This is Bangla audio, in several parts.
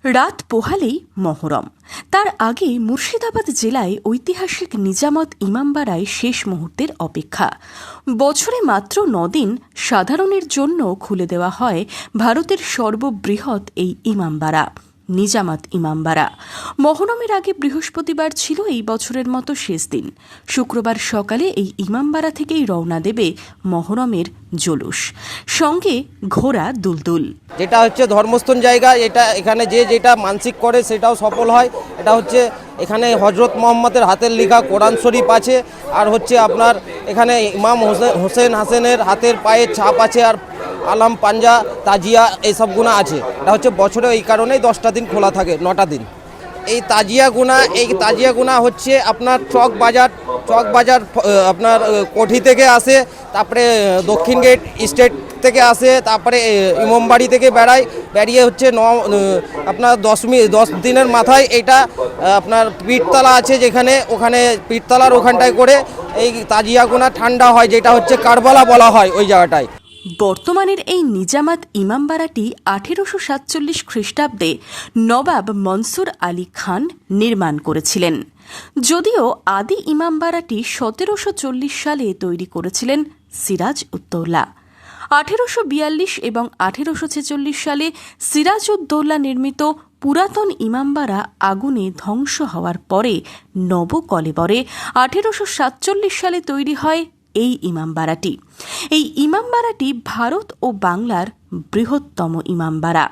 রাত পোহালেই মহরম। তার আগে মুর্শিদাবাদ জেলায় ঐতিহাসিক নিজামত ইমামবাড়ায় শেষ মুহূর্তের অপেক্ষা। বছরে মাত্র 9 দিন সাধারণের জন্য খুলে দেওয়া হয় ভারতের সর্ববৃহৎ এই ইমামবাড়া নিজামত ইমামবাড়া। মহরমের আগে বৃহস্পতিবার ছিল এই বছরের মতো শেষ দিন। শুক্রবার সকালে এই ইমামবাড়া থেকেই রওনা দেবে মহরমের জুলুস, সঙ্গে ঘোড়া দুলদুল। যেটা হচ্ছে ধর্মস্থান জায়গা, এটা এখানে যেটা মানসিক করে সেটাও সফল হয়। এটা হচ্ছে এখানে হজরত মোহাম্মদের হাতের লেখা কোরআন শরীফ আছে, আর হচ্ছে আপনার এখানে ইমাম হোসেন হাসেনের হাতের পায়ের ছাপ আছে, আর আলাম পাঞ্জা তাজিয়া এইসবগুলো আছে। এটা হচ্ছে বছরে এই কারণেই 10টা দিন খোলা থাকে, 9টা দিন। এই তাজিয়াগুনা হচ্ছে আপনার চক বাজার আপনার কোঠি থেকে আসে, তারপরে দক্ষিণ গেট স্টেট থেকে আসে, তারপরে ইমামবাড়ি থেকে বেরিয়ে হচ্ছে আপনার 10 দিনের মাথায় এটা আপনার পীরতলা আছে, ওখানে পীরতলার ওখানটায় করে এই তাজিয়াগুনা ঠান্ডা হয়, যেটা হচ্ছে কারবালা বলা হয় ওই জায়গাটায়। বর্তমানের এই নিজামত ইমামবাড়াটি 1847 খ্রিস্টাব্দে নবাব মনসুর আলী খান নির্মাণ করেছিলেন। যদিও আদি ইমামবাড়াটি 1740 সালে তৈরি করেছিলেন সিরাজ উদ্দৌলা। 1842 এবং 1846 সালে সিরাজ উদ্দৌলা নির্মিত পুরাতন ইমামবাড়া আগুনে ধ্বংস হওয়ার পরে নবকলেবরে 1847 সালে তৈরি হয় এই ইমামবাড়াটি। এই ইমামবাড়াটি ভারত ও বাংলার বৃহত্তম ইমামবাড়া।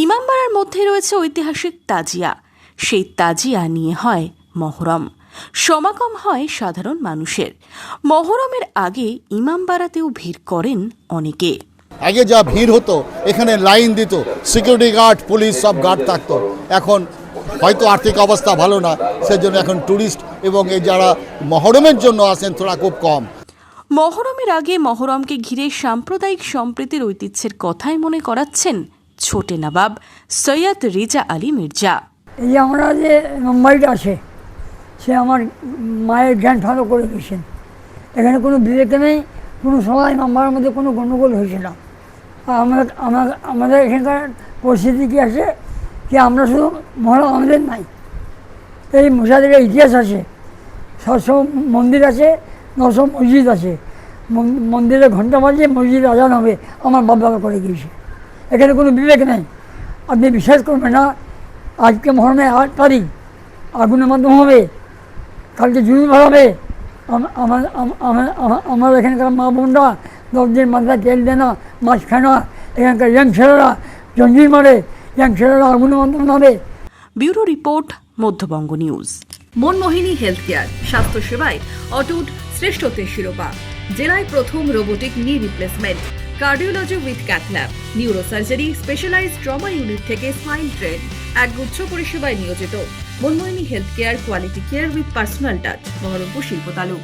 ইমামবাড়ার মধ্যে রয়েছে ঐতিহাসিক তাজিয়া। সেই তাজিয়া নিয়ে হয় মহরম। সমাগম হয় সাধারণ মানুষের। মহরমের আগে ইমামবাড়াতেও ভিড় করেন অনেকে। আগে যা ভিড় হতো, এখানে লাইন দিত, সিকিউরিটি গার্ড, পুলিশ সব গার্ড থাকতো। এখন হয়তো আর্থিক অবস্থা ভালো না, সেজন্য এখন ট্যুরিস্ট এবং এই যারা মহরমের জন্য আসেন তারা খুব কম। মহরমের আগে মহরমকে ঘিরে সাম্প্রদায়িক সম্প্রীতির ঐতিহ্যের কথাই মনে করাচ্ছেন ছোটে নবাব সৈয়দ রেজা আলী মির্জা। এই যে আমরা যে মুম্বাইটা আছে, সে আমার মায়ের জ্ঞান ভালো করে গেছেন। এখানে কোনো বিবেকে নেই, কোনো সময় আমার মধ্যে কোনো গণ্ডগোল হয়েছে না। আমাদের এখানকার পরিস্থিতি কী আছে কি, আমরা শুধু মহরম আমাদের নাই, এই মুসাদের ইতিহাস আছে, 700 মন্দির আছে, 900 মসজিদ আছে। মন্দিরে ঘন্টা বাজে, মসজিদে আজান হবে, আমার বাবা করে গিয়েছে। এখানে কোনো বিবেক নেই। আপনি বিশ্বাস করবেন না, আজকে মহরমে 8 তারিখ আগুনের মাধ্যমে হবে, কালকে জুলুস হবে। আমার এখানকার মা বোনরা 10 দিন মাথায় তেল দেয় না, মাছ খায় না। এখানকার ইয়াং ছেলেরা জঞ্জির মারে, ইয়াং ছেলেরা আগুনের মাধ্যমে হবে। Bureau report, Madhyabanga news. Manmohini health care, স্বাস্থ্যসেবায় অটুট শ্রেষ্ঠত্বের শিরোপা। জেলায় প্রথম robotic knee replacement, cardiology with cath lab, neurosurgery, specialised trauma unit থেকে স্পাইন ট্রেন, একগুচ্ছ পরিষেবায় নিয়োজিত। Manmohini health care, quality care with personal touch, Baharampur শিল্প তালুক।